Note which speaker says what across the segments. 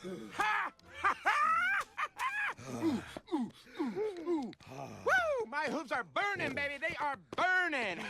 Speaker 1: Ha! Ha! Ooh, ooh, ooh, ooh. Woo! My hooves are burning, baby. They are burning.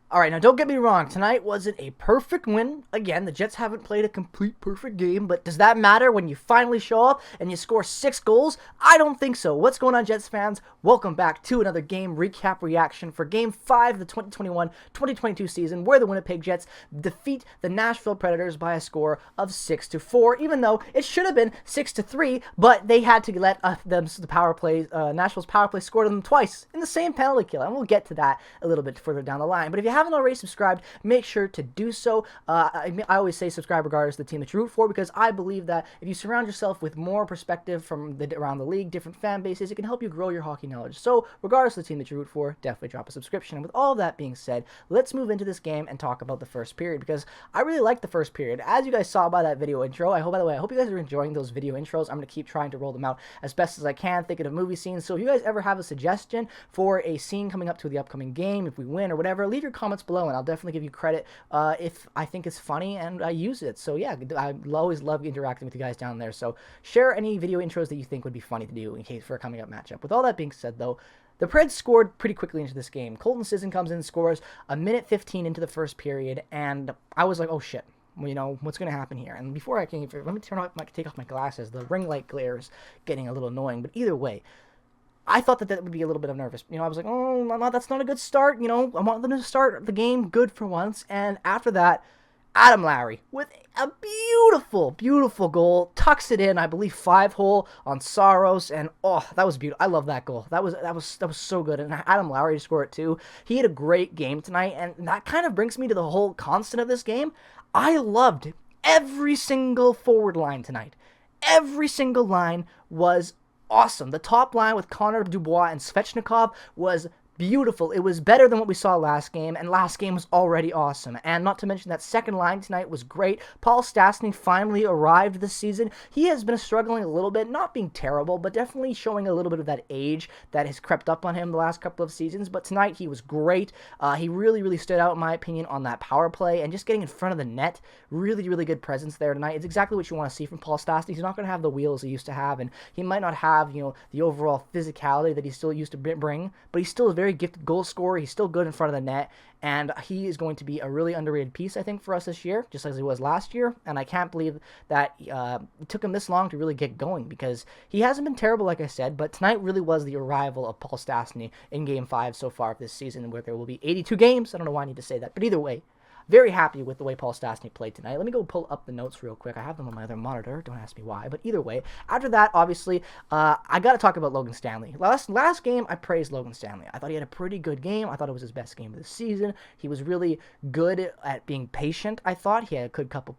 Speaker 2: All right, now don't get me wrong. Tonight wasn't a perfect win. Again, the Jets haven't played a complete perfect game, but does that matter when you finally show up and you score 6 goals? I don't think so. What's going on, Jets fans? Welcome back to another game recap reaction for Game 5 of the 2021-2022 season, where the Winnipeg Jets defeat the Nashville Predators by a score of 6-4, even though it should have been 6-3, but they had to let Nashville's power play score them twice in the same penalty kill, and we'll get to that a little bit further down the line. But if you haven't already subscribed, make sure to do so. I always say subscribe regardless of the team that you root for, because I believe that if you surround yourself with more perspective from around the league, different fan bases, it can help you grow your hockey knowledge. So regardless of the team that you root for, definitely drop a subscription. And with all that being said, let's move into this game and talk about the first period, because I really like the first period. As you guys saw by that video intro, I hope you guys are enjoying those video intros. I'm going to keep trying to roll them out as best as I can, thinking of movie scenes. So if you guys ever have a suggestion for a scene coming up to the upcoming game, if we win or whatever, leave your comments below and I'll definitely give you credit if I think it's funny and I use it. So yeah, I always love interacting with you guys down there. So share any video intros that you think would be funny to do in case for a coming up matchup. With all that being said, though, the Preds scored pretty quickly into this game. Colton Sissons comes in and scores a minute 15 into the first period, and I was like, oh shit. You know, what's going to happen here? And before I can, let me take off my glasses. The ring light glare is getting a little annoying, but either way, I thought that would be a little bit of nervous. You know, I was like, oh, that's not a good start. You know, I want them to start the game good for once. And after that, Adam Lowry with a beautiful, beautiful goal, tucks it in, I believe 5-hole on Saros, and oh, that was beautiful. I love that goal. That was so good. And Adam Lowry to score it too. He had a great game tonight, and that kind of brings me to the whole constant of this game. I loved every single forward line tonight. Every single line was awesome. The top line with Connor, Dubois, and Svechnikov was beautiful. It was better than what we saw last game, and last game was already awesome. And not to mention that second line tonight was great. Paul Stastny finally arrived this season. He has been struggling a little bit, not being terrible, but definitely showing a little bit of that age that has crept up on him the last couple of seasons. But tonight he was great. He really, really stood out, in my opinion, on that power play and just getting in front of the net. Really, really good presence there tonight. It's exactly what you want to see from Paul Stastny. He's not going to have the wheels he used to have, and he might not have, you know, the overall physicality that he still used to bring, but he's still a very gifted goal scorer. He's still good in front of the net, and he is going to be a really underrated piece, I think, for us this year, just as he was last year. And I can't believe that it took him this long to really get going, because he hasn't been terrible, like I said, but tonight really was the arrival of Paul Stastny in Game 5 so far of this season, where there will be 82 games. I don't know why I need to say that, but either way, very happy with the way Paul Stastny played tonight. Let me go pull up the notes real quick. I have them on my other monitor. Don't ask me why. But either way, after that, obviously, I got to talk about Logan Stanley. Last game, I praised Logan Stanley. I thought he had a pretty good game. I thought it was his best game of the season. He was really good at being patient, I thought. He had a good couple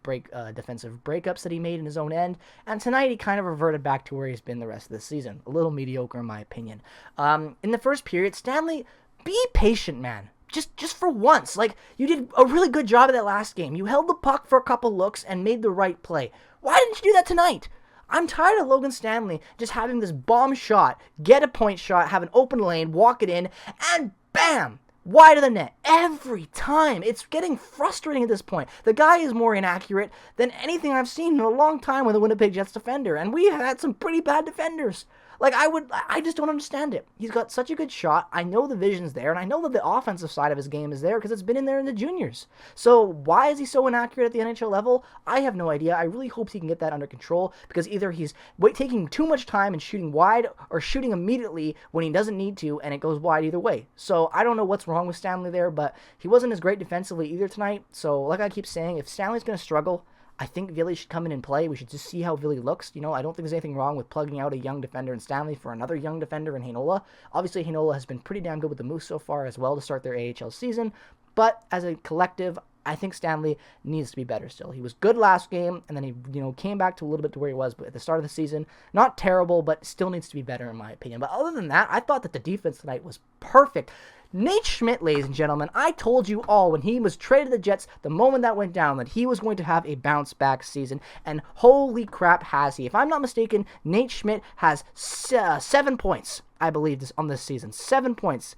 Speaker 2: defensive breakups that he made in his own end. And tonight, he kind of reverted back to where he's been the rest of the season. A little mediocre, in my opinion. In the first period, Stanley, be patient, man. Just for once. Like, you did a really good job of that last game. You held the puck for a couple looks and made the right play. Why didn't you do that tonight? I'm tired of Logan Stanley just having this bomb shot, get a point shot, have an open lane, walk it in, and bam! Wide of the net. Every time. It's getting frustrating at this point. The guy is more inaccurate than anything I've seen in a long time with a Winnipeg Jets defender, and we've had some pretty bad defenders. Like, I just don't understand it. He's got such a good shot. I know the vision's there, and I know that the offensive side of his game is there because it's been in there in the juniors. So why is he so inaccurate at the NHL level? I have no idea. I really hope he can get that under control, because either he's taking too much time and shooting wide, or shooting immediately when he doesn't need to, and it goes wide either way. So I don't know what's wrong with Stanley there, but he wasn't as great defensively either tonight. So like I keep saying, if Stanley's going to struggle, I think Ville should come in and play. We should just see how Ville looks. You know, I don't think there's anything wrong with plugging out a young defender in Stanley for another young defender in Heinola. Obviously, Heinola has been pretty damn good with the Moose so far as well to start their AHL season. But as a collective, I think Stanley needs to be better still. He was good last game, and then he, came back to a little bit to where he was at the start of the season. Not terrible, but still needs to be better in my opinion. But other than that, I thought that the defense tonight was perfect. Nate Schmidt, ladies and gentlemen, I told you all when he was traded to the Jets, the moment that went down, that he was going to have a bounce-back season, and holy crap has he. If I'm not mistaken, Nate Schmidt has 7 points, I believe, on this season. 7 points.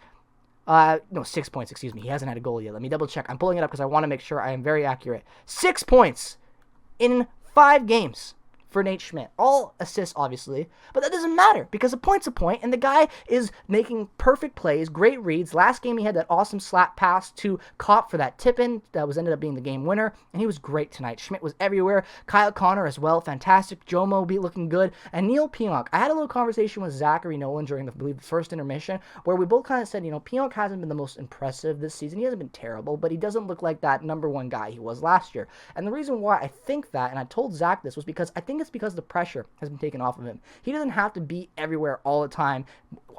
Speaker 2: No, 6 points, excuse me. He hasn't had a goal yet. Let me double check. I'm pulling it up because I want to make sure I am very accurate. 6 points in 5 games for Nate Schmidt. All assists, obviously, but that doesn't matter because a point's a point, and the guy is making perfect plays, great reads. Last game, he had that awesome slap pass to Kopp for that tip-in that ended up being the game winner, and he was great tonight. Schmidt was everywhere. Kyle Connor as well, fantastic. Jomo be looking good, and Neil Pionk. I had a little conversation with Zachary Nolan during, I believe, the first intermission, where we both kind of said, Pionk hasn't been the most impressive this season. He hasn't been terrible, but he doesn't look like that number one guy he was last year. And the reason why I think that, and I told Zach this, was because I think it's because the pressure has been taken off of him. He doesn't have to be everywhere all the time,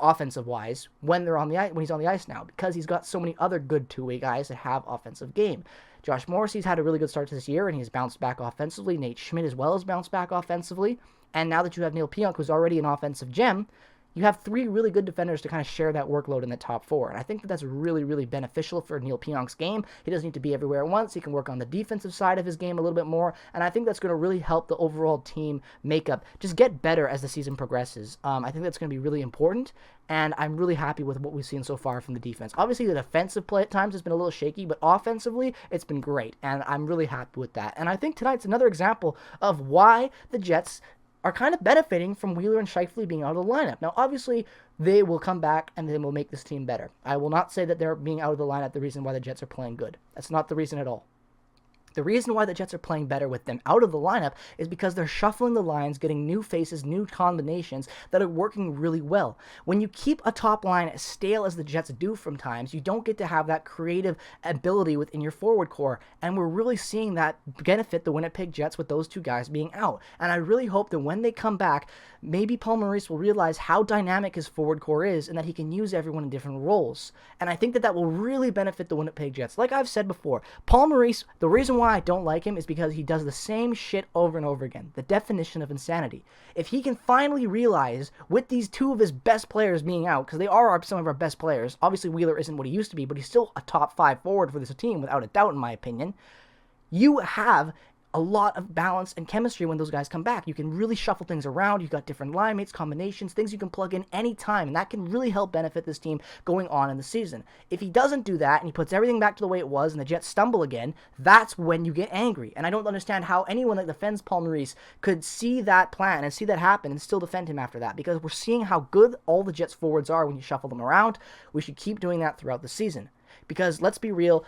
Speaker 2: offensive-wise, when he's on the ice now, because he's got so many other good two-way guys that have offensive game. Josh Morrissey's had a really good start to this year, and he's bounced back offensively. Nate Schmidt as well has bounced back offensively. And now that you have Neil Pionk, who's already an offensive gem, you have 3 really good defenders to kind of share that workload in the top 4. And I think that's really, really beneficial for Neil Pionk's game. He doesn't need to be everywhere at once. He can work on the defensive side of his game a little bit more. And I think that's going to really help the overall team makeup just get better as the season progresses. I think that's going to be really important. And I'm really happy with what we've seen so far from the defense. Obviously, the defensive play at times has been a little shaky, but offensively, it's been great. And I'm really happy with that. And I think tonight's another example of why the Jets are kind of benefiting from Wheeler and Scheifele being out of the lineup. Now, obviously, they will come back and they will make this team better. I will not say that they're being out of the lineup the reason why the Jets are playing good. That's not the reason at all. The reason why the Jets are playing better with them out of the lineup is because they're shuffling the lines, getting new faces, new combinations that are working really well. When you keep a top line as stale as the Jets do from times, you don't get to have that creative ability within your forward core, and we're really seeing that benefit the Winnipeg Jets with those two guys being out. And I really hope that when they come back, maybe Paul Maurice will realize how dynamic his forward core is and that he can use everyone in different roles. And I think that that will really benefit the Winnipeg Jets. Like I've said before, Paul Maurice, the reason why I don't like him is because he does the same shit over and over again. The definition of insanity. If he can finally realize, with these 2 of his best players being out, because they are some of our best players, obviously Wheeler isn't what he used to be, but he's still a top 5 forward for this team, without a doubt in my opinion, you have a lot of balance and chemistry when those guys come back. You can really shuffle things around. You've got different line mates, combinations, things you can plug in anytime, and that can really help benefit this team going on in the season. If he doesn't do that and he puts everything back to the way it was and the Jets stumble again, that's when you get angry. And I don't understand how anyone that defends Paul Maurice could see that plan and see that happen and still defend him after that, because we're seeing how good all the Jets forwards are when you shuffle them around. We should keep doing that throughout the season, because let's be real,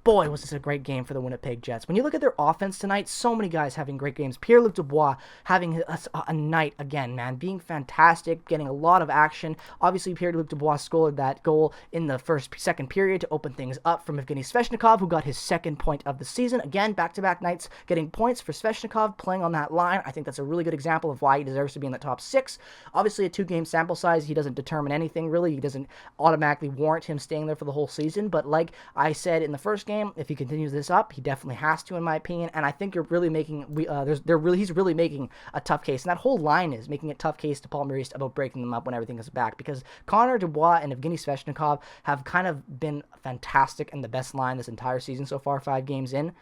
Speaker 2: boy, was this a great game for the Winnipeg Jets. When you look at their offense tonight, so many guys having great games. Pierre-Luc Dubois having a night again, man, being fantastic, getting a lot of action. Obviously, Pierre-Luc Dubois scored that goal in the second period to open things up from Evgeny Svechnikov, who got his 2nd point of the season. Again, back-to-back nights getting points for Svechnikov, playing on that line. I think that's a really good example of why he deserves to be in the top 6. Obviously, a 2-game sample size, he doesn't determine anything, really. He doesn't automatically warrant him staying there for the whole season. But like I said in the first game, if he continues this up, he definitely has to, in my opinion. And I think you're really making he's really making a tough case, and that whole line is making a tough case to Paul Maurice about breaking them up when everything is back, because Connor Dubois and Evgeny Svechnikov have kind of been fantastic and the best line this entire season so far, 5 games in.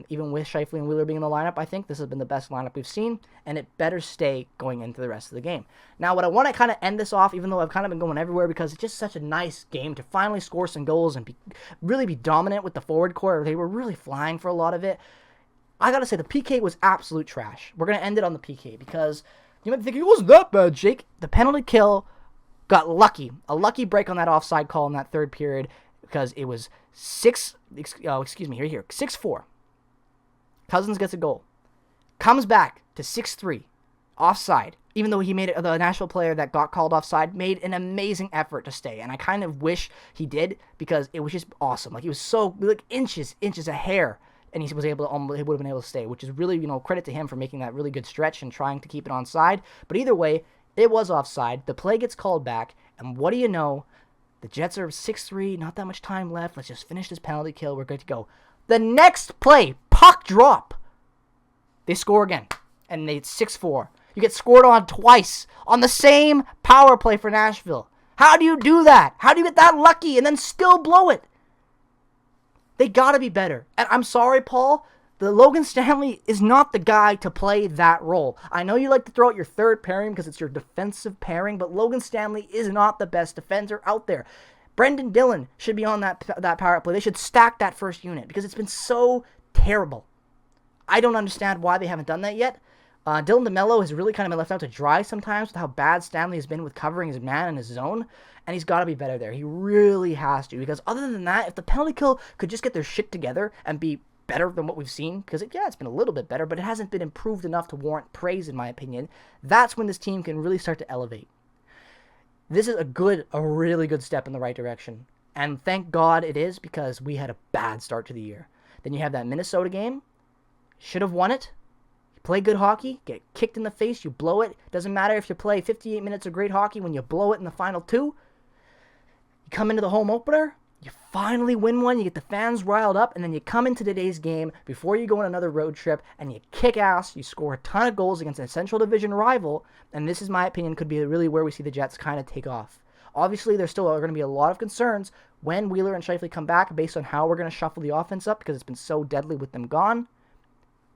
Speaker 2: Even with Scheifele and Wheeler being in the lineup, I think this has been the best lineup we've seen, and it better stay going into the rest of the game. Now, what I want to kind of end this off, even though I've kind of been going everywhere, because it's just such a nice game to finally score some goals and really be dominant with the forward core. They were really flying for a lot of it. I got to say, the PK was absolute trash. We're going to end it on the PK, because you might think it wasn't that bad, Jake. The penalty kill got lucky. A lucky break on that offside call in that 3rd period, because it was 6-4. Cousins gets a goal. Comes back to 6-3. Offside. Even though he made it, the Nashville player that got called offside made an amazing effort to stay. And I kind of wish he did, because it was just awesome. Like, he was so, like, inches, a hair. And he was able to, he would have been able to stay, which is really, credit to him for making that really good stretch and trying to keep it onside. But either way, it was offside. The play gets called back. And what do you know? The Jets are 6-3, not that much time left. Let's just finish this penalty kill. We're good to go. The next play, puck drop. They score again, and it's 6-4. You get scored on twice on the same power play for Nashville. How do you do that? How do you get that lucky and then still blow it? They got to be better. And I'm sorry, Paul, the Logan Stanley is not the guy to play that role. I know you like to throw out your 3rd pairing because it's your defensive pairing, but Logan Stanley is not the best defender out there. Brendan Dillon should be on that power play. They should stack that first unit because it's been so terrible. I don't understand why they haven't done that yet. Dylan DeMello has really kind of been left out to dry sometimes with how bad Stanley has been with covering his man in his zone, and he's got to be better there. He really has to, because other than that, if the penalty kill could just get their shit together and be better than what we've seen, because it's been a little bit better, but it hasn't been improved enough to warrant praise, in my opinion, that's when this team can really start to elevate. This is a really good step in the right direction, and thank God it is, because we had a bad start to the year. Then you have that Minnesota game, should have won it. Play good hockey, get kicked in the face, you blow it. Doesn't matter if you play 58 minutes of great hockey when you blow it in the final 2. You come into the home opener, you finally win one, you get the fans riled up, and then you come into today's game before you go on another road trip, and you kick ass, you score a ton of goals against a Central Division rival, and this, is my opinion, could be really where we see the Jets kind of take off. Obviously, there still are going to be a lot of concerns when Wheeler and Scheifele come back based on how we're going to shuffle the offense up, because it's been so deadly with them gone.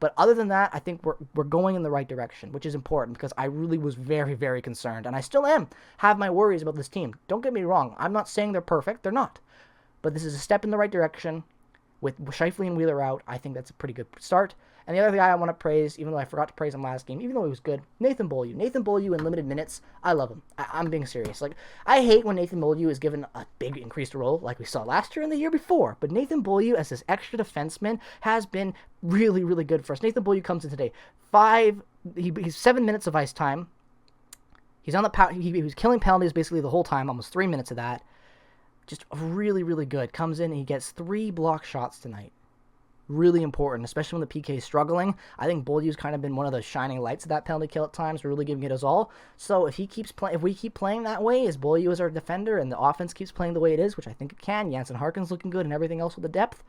Speaker 2: But other than that, I think we're going in the right direction, which is important, because I really was very, very concerned, and I still have my worries about this team. Don't get me wrong. I'm not saying they're perfect. They're not. But this is a step in the right direction. With Scheifele and Wheeler out, I think that's a pretty good start. And the other guy I want to praise, even though I forgot to praise him last game, even though he was good, Nathan Beaulieu. Nathan Beaulieu in limited minutes, I love him. I'm being serious. Like, I hate when Nathan Beaulieu is given a big increased role like we saw last year and the year before. But Nathan Beaulieu as this extra defenseman has been really, really good for us. Nathan Beaulieu comes in today. He's 7 minutes of ice time. He's on the he was killing penalties basically the whole time, almost 3 minutes of that. Just really, really good. Comes in and he gets 3 block shots tonight. Really important, especially when the PK is struggling. I think Beaulieu's kind of been one of the shining lights of that penalty kill at times, really giving it his all. So if we keep playing that way, as Beaulieu is our defender, and the offense keeps playing the way it is, which I think it can, Jansen Harkin's looking good, and everything else with the depth,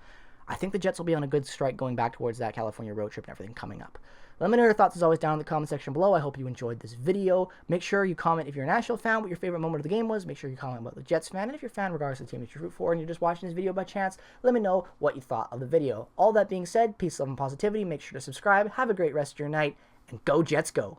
Speaker 2: I think the Jets will be on a good strike going back towards that California road trip and everything coming up. Let me know your thoughts as always down in the comment section below. I hope you enjoyed this video. Make sure you comment if you're a Nashville fan what your favorite moment of the game was. Make sure you comment about the Jets fan. And if you're a fan regardless of the team that you root for and you're just watching this video by chance, let me know what you thought of the video. All that being said, peace, love, and positivity. Make sure to subscribe. Have a great rest of your night. And go Jets go.